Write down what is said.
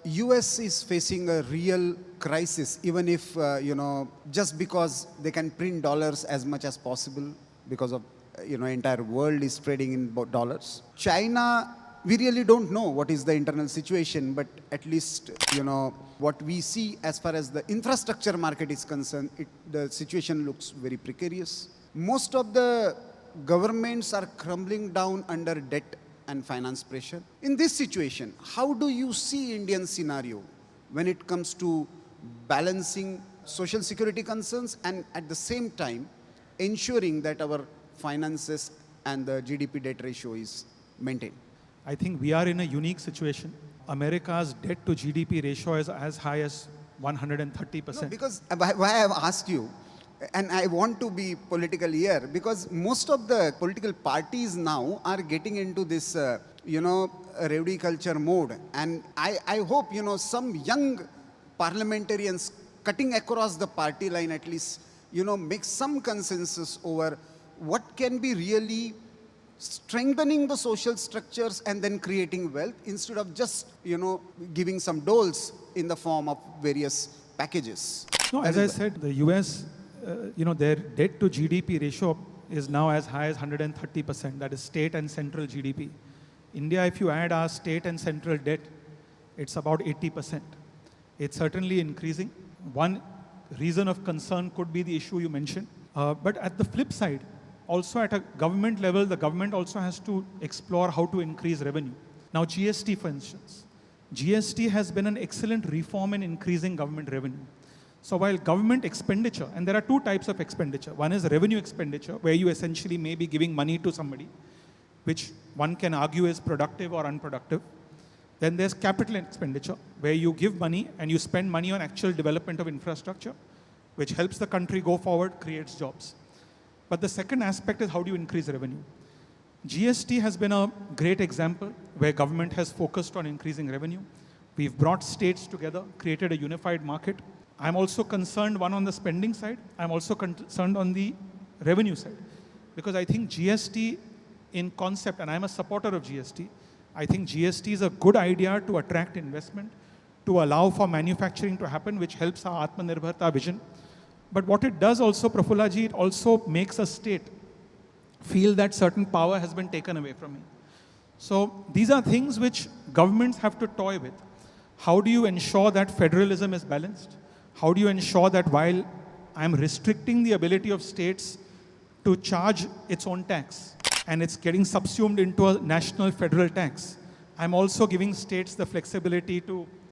US is facing a real crisis, even if, just because they can print dollars as much as possible because of, entire world is trading in dollars. China, we really don't know what is the internal situation, but at least, what we see as far as the infrastructure market is concerned, the situation looks very precarious. Most of the governments are crumbling down under debt and finance pressure. In this situation, how do you see Indian scenario when it comes to balancing social security concerns and at the same time ensuring that our finances and the GDP debt ratio is maintained? I think we are in a unique situation. America's debt to GDP ratio is as high as 130%. No, because why I have asked you, and I want to be political here, because most of the political parties now are getting into this, rowdy culture mode. And I hope, some young parliamentarians cutting across the party line at least, make some consensus over what can be really strengthening the social structures and then creating wealth instead of just, giving some doles in the form of various packages. No, as I said, the US, their debt to GDP ratio is now as high as 130%. That is state and central GDP. India, if you add our state and central debt, it's about 80%. It's certainly increasing. One reason of concern could be the issue you mentioned. But at the flip side, also at a government level, the government also has to explore how to increase revenue. Now, GST, for instance. GST has been an excellent reform in increasing government revenue. So while government expenditure, and there are two types of expenditure. One is revenue expenditure, where you essentially may be giving money to somebody, which one can argue is productive or unproductive. Then there's capital expenditure, where you give money and you spend money on actual development of infrastructure, which helps the country go forward, creates jobs. But the second aspect is how do you increase revenue? GST has been a great example where government has focused on increasing revenue. We've brought states together, created a unified market. I'm also concerned, one, on the spending side. I'm also concerned on the revenue side. Because I think GST in concept, and I'm a supporter of GST, I think GST is a good idea to attract investment, to allow for manufacturing to happen, which helps our Atmanirbharta vision. But what it does also, Prafulaji, it also makes a state feel that certain power has been taken away from me. So these are things which governments have to toy with. How do you ensure that federalism is balanced? How do you ensure that while I'm restricting the ability of states to charge its own tax and it's getting subsumed into a national federal tax, I'm also giving states the flexibility to